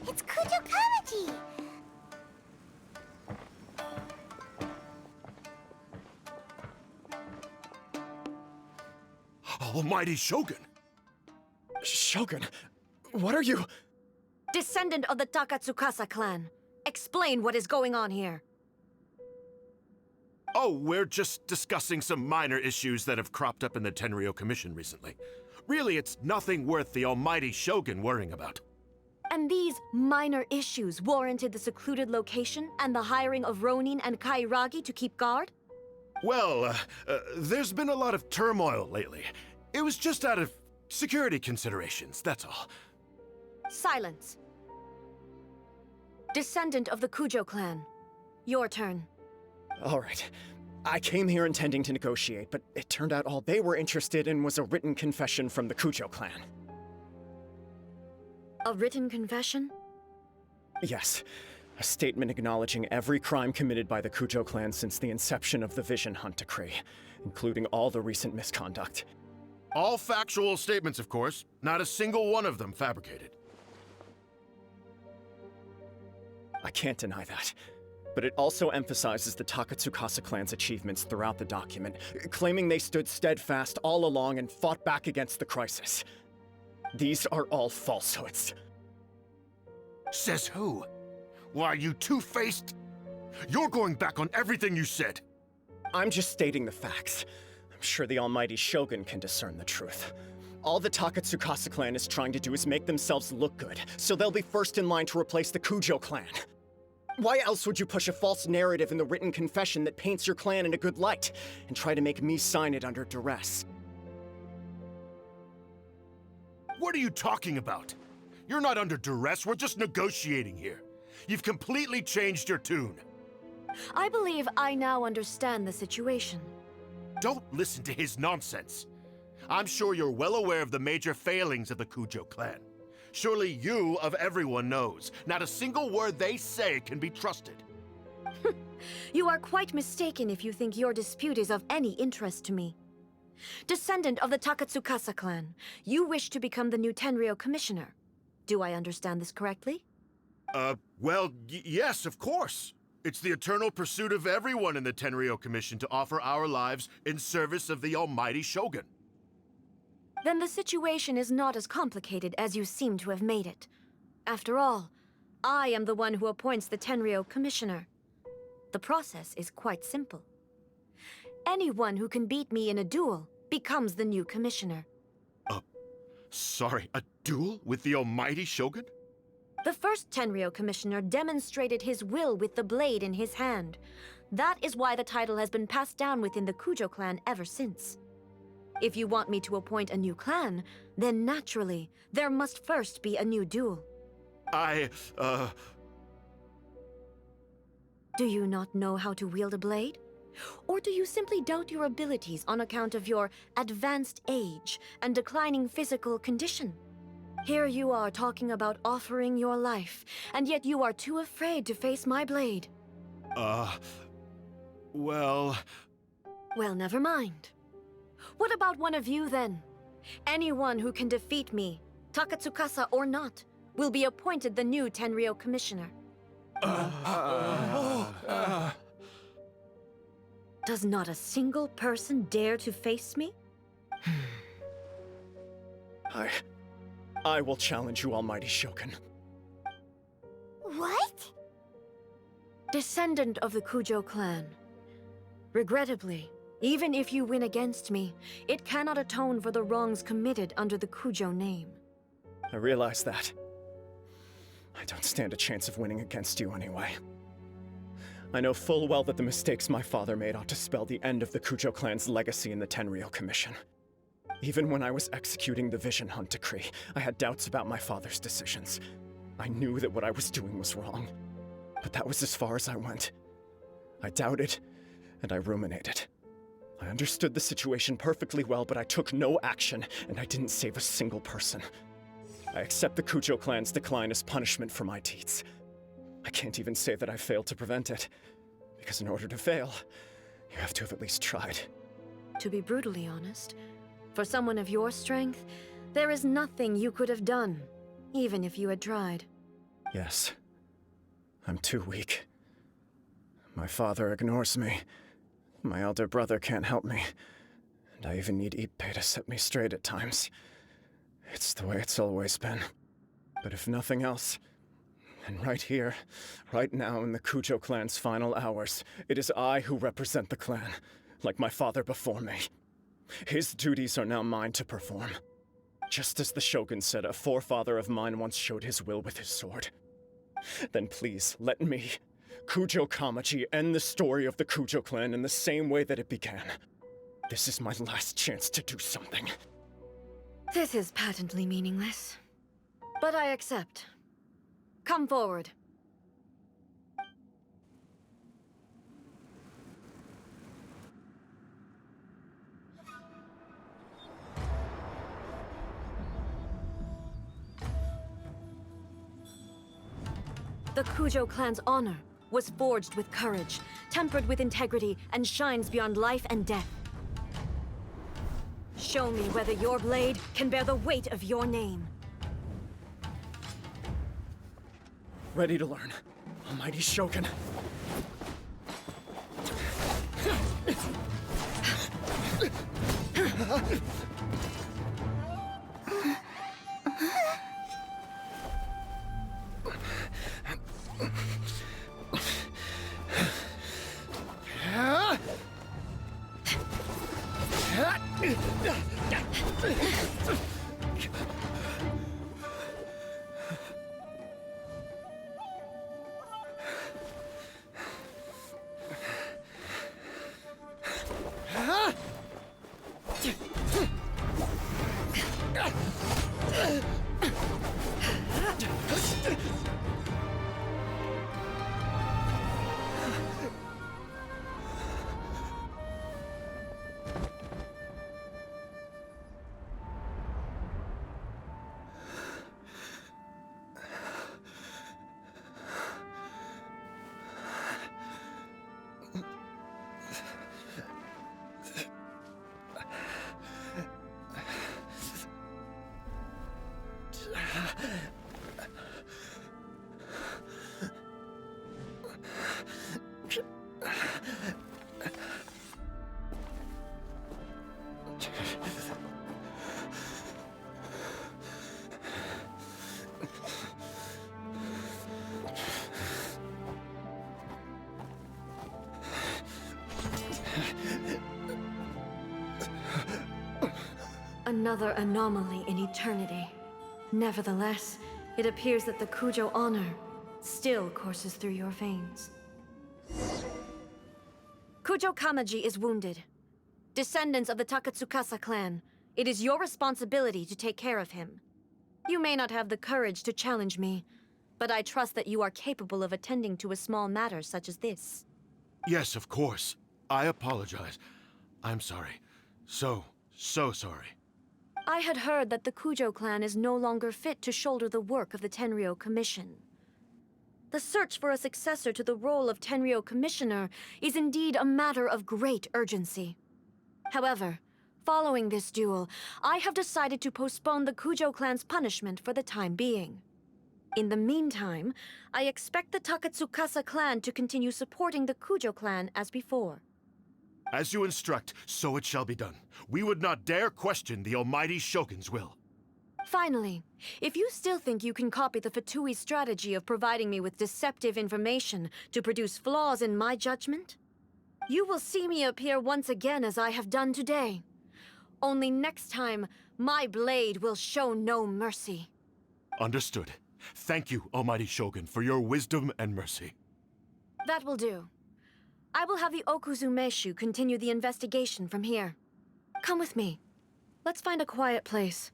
It's Kujo Kamaji. Almighty Shogun. Shogun, what are you... Descendant of the Takatsukasa clan. Explain what is going on here. Oh, we're just discussing some minor issues that have cropped up in the Tenryou Commission recently. Really, it's nothing worth the almighty Shogun worrying about. And these minor issues warranted the secluded location and the hiring of Ronin and Kairagi to keep guard? Well, there's been a lot of turmoil lately. It was just out of security considerations, that's all. Silence. Descendant of the Kujo clan. Your turn. All right. I came here intending to negotiate, but it turned out all they were interested in was a written confession from the Kujo clan. A written confession? Yes. A statement acknowledging every crime committed by the Kujo clan since the inception of the Vision Hunt Decree, including all the recent misconduct. All factual statements, of course. Not a single one of them fabricated. I can't deny that. But it also emphasizes the Takatsukasa clan's achievements throughout the document, claiming they stood steadfast all along and fought back against the crisis. These are all falsehoods. Says who? Why, you two-faced? You're going back on everything you said. I'm just stating the facts. I'm sure the almighty Shogun can discern the truth. All the Takatsukasa clan is trying to do is make themselves look good, so they'll be first in line to replace the Kujo clan. Why else would you push a false narrative in the written confession that paints your clan in a good light, and try to make me sign it under duress? What are you talking about? You're not under duress, we're just negotiating here. You've completely changed your tune. I believe I now understand the situation. Don't listen to his nonsense. I'm sure you're well aware of the major failings of the Kujo clan. Surely you, of everyone, knows. Not a single word they say can be trusted. You are quite mistaken if you think your dispute is of any interest to me. Descendant of the Takatsukasa clan, you wish to become the new Tenryou commissioner. Do I understand this correctly? Well, yes, of course. It's the eternal pursuit of everyone in the Tenryou Commission to offer our lives in service of the almighty Shogun. Then the situation is not as complicated as you seem to have made it. After all, I am the one who appoints the Tenryou commissioner. The process is quite simple. Anyone who can beat me in a duel becomes the new commissioner. Sorry, a duel with the almighty Shogun? The first Tenryou commissioner demonstrated his will with the blade in his hand. That is why the title has been passed down within the Kujo clan ever since. If you want me to appoint a new clan, then naturally, there must first be a new duel. Do you not know how to wield a blade? Or do you simply doubt your abilities on account of your advanced age and declining physical condition? Here you are talking about offering your life, and yet you are too afraid to face my blade. Well, never mind. What about one of you, then? Anyone who can defeat me, Takatsukasa or not, will be appointed the new Tenryou commissioner. Does not a single person dare to face me? I will challenge you, almighty Shogun. What? Descendant of the Kujo clan. Regrettably, even if you win against me, it cannot atone for the wrongs committed under the Kujo name. I realize that. I don't stand a chance of winning against you anyway. I know full well that the mistakes my father made ought to spell the end of the Kujo clan's legacy in the Tenryou Commission. Even when I was executing the Vision Hunt Decree, I had doubts about my father's decisions. I knew that what I was doing was wrong, but that was as far as I went. I doubted, and I ruminated. I understood the situation perfectly well, but I took no action, and I didn't save a single person. I accept the Kujo clan's decline as punishment for my deeds. I can't even say that I failed to prevent it, because in order to fail, you have to have at least tried. To be brutally honest, for someone of your strength, there is nothing you could have done, even if you had tried. Yes. I'm too weak. My father ignores me. My elder brother can't help me. And I even need Ippei to set me straight at times. It's the way it's always been. But if nothing else, and right here, right now in the Kujo clan's final hours, it is I who represent the clan, like my father before me. His duties are now mine to perform. Just as the Shogun said a forefather of mine once showed his will with his sword. Then please, let me, Kujo Kamaji, end the story of the Kujo clan in the same way that it began. This is my last chance to do something. This is patently meaningless. But I accept. Come forward. The Kujo clan's honor was forged with courage, tempered with integrity, and shines beyond life and death. Show me whether your blade can bear the weight of your name. Ready to learn. Almighty Shogun. Another anomaly in eternity. Nevertheless, it appears that the Kujo honor still courses through your veins. Kujo Kamaji is wounded. Descendants of the Takatsukasa clan, it is your responsibility to take care of him. You may not have the courage to challenge me, but I trust that you are capable of attending to a small matter such as this. Yes, of course. I apologize. I'm sorry. So sorry. I had heard that the Kujo clan is no longer fit to shoulder the work of the Tenryou Commission. The search for a successor to the role of Tenryou Commissioner is indeed a matter of great urgency. However, following this duel, I have decided to postpone the Kujo clan's punishment for the time being. In the meantime, I expect the Takatsukasa clan to continue supporting the Kujo clan as before. As you instruct, so it shall be done. We would not dare question the Almighty Shogun's will. Finally, if you still think you can copy the Fatui strategy of providing me with deceptive information to produce flaws in my judgment, you will see me appear once again as I have done today. Only next time, my blade will show no mercy. Understood. Thank you, Almighty Shogun, for your wisdom and mercy. That will do. I will have the Okuzumeshu continue the investigation from here. Come with me. Let's find a quiet place.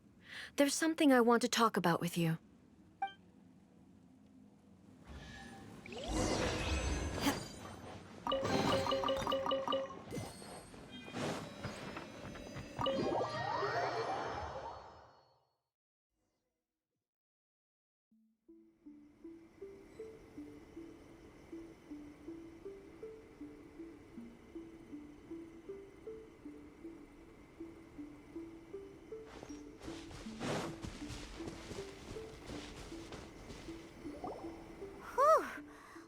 There's something I want to talk about with you.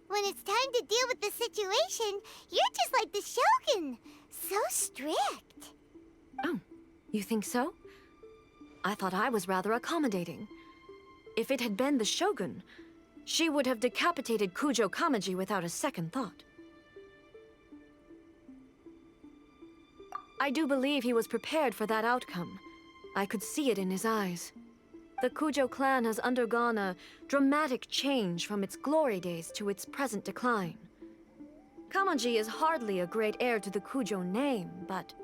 When it's time to deal with the situation, you're just like the Shogun. So strict. Oh, you think so? I thought I was rather accommodating. If it had been the Shogun, she would have decapitated Kujo Kamaji without a second thought. I do believe he was prepared for that outcome. I could see it in his eyes. The Kujo clan has undergone a dramatic change from its glory days to its present decline. Kamaji is hardly a great heir to the Kujo name, but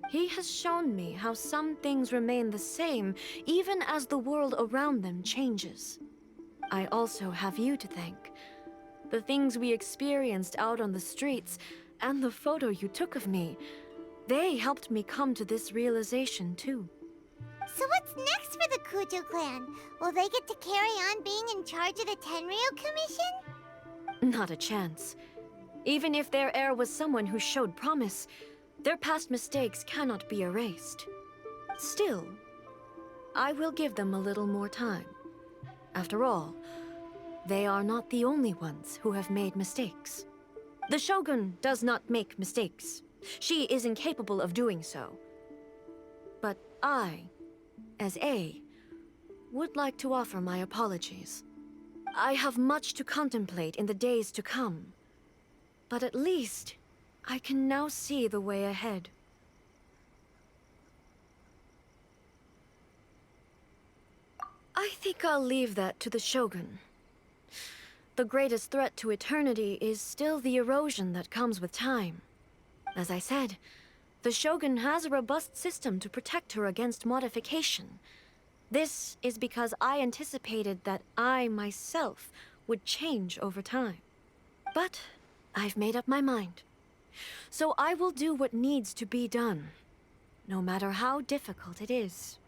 he has shown me how some things remain the same even as the world around them changes. I also have you to thank. The things we experienced out on the streets, and the photo you took of me, they helped me come to this realization too. So what's next for the Kujo clan? Will they get to carry on being in charge of the Tenryo Commission? Not a chance. Even if their heir was someone who showed promise, their past mistakes cannot be erased. Still, I will give them a little more time. After all, they are not the only ones who have made mistakes. The Shogun does not make mistakes. She is incapable of doing so. But I, as A, would like to offer my apologies. I have much to contemplate in the days to come, but at least I can now see the way ahead. I think I'll leave that to the Shogun. The greatest threat to eternity is still the erosion that comes with time. As I said, the Shogun has a robust system to protect her against modification. This is because I anticipated that I myself would change over time. But I've made up my mind. So I will do what needs to be done, no matter how difficult it is.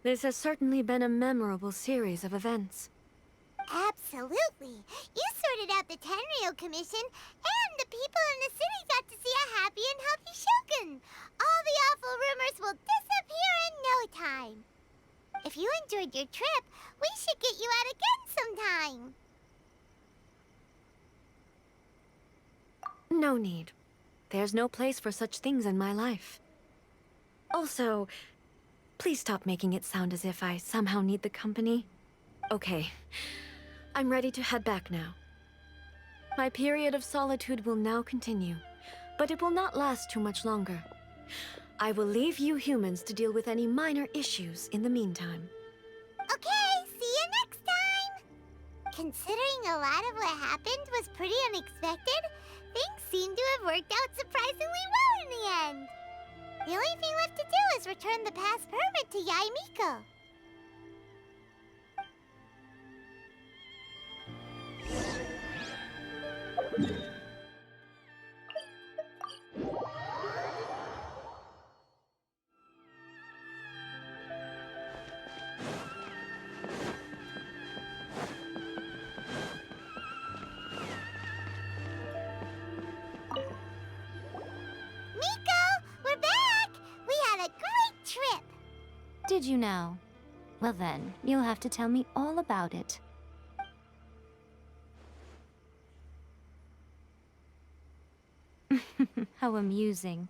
This has certainly been a memorable series of events. Absolutely. You sorted out the Tenryo Commission, and the people in the city got to see a happy and healthy Shogun. All the awful rumors will disappear in no time. If you enjoyed your trip, we should get you out again sometime. No need. There's no place for such things in my life. Also, please stop making it sound as if I somehow need the company. Okay, I'm ready to head back now. My period of solitude will now continue, but it will not last too much longer. I will leave you humans to deal with any minor issues in the meantime. Okay, see you next time! Considering a lot of what happened was pretty unexpected, things seem to have worked out surprisingly well in the end. The only thing left to do is return the pass permit to Yaimiko. Did you know? Well then, you'll have to tell me all about it. How amusing.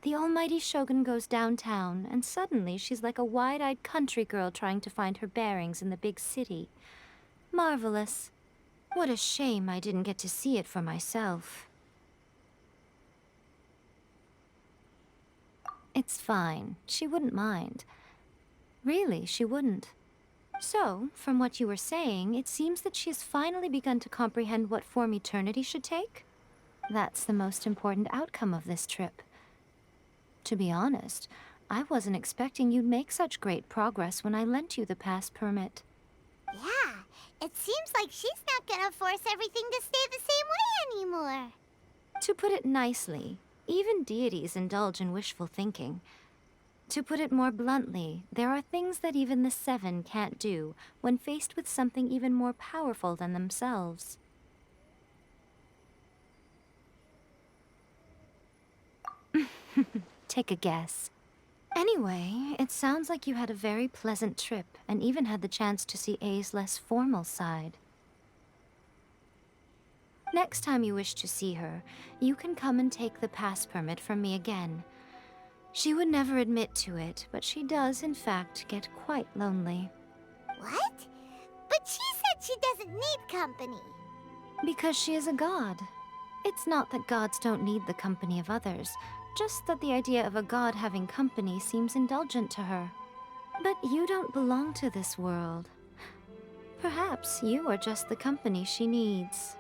The almighty Shogun goes downtown, and suddenly she's like a wide-eyed country girl trying to find her bearings in the big city. Marvelous. What a shame I didn't get to see it for myself. It's fine. She wouldn't mind. Really, she wouldn't. So, from what you were saying, it seems that she has finally begun to comprehend what form eternity should take? That's the most important outcome of this trip. To be honest, I wasn't expecting you'd make such great progress when I lent you the pass permit. Yeah, it seems like she's not gonna force everything to stay the same way anymore. To put it nicely, even deities indulge in wishful thinking. To put it more bluntly, there are things that even the Seven can't do when faced with something even more powerful than themselves. Take a guess. Anyway, it sounds like you had a very pleasant trip and even had the chance to see A's less formal side. Next time you wish to see her, you can come and take the pass permit from me again. She would never admit to it, but she does, in fact, get quite lonely. What? But she said she doesn't need company. Because she is a god. It's not that gods don't need the company of others, just that the idea of a god having company seems indulgent to her. But you don't belong to this world. Perhaps you are just the company she needs.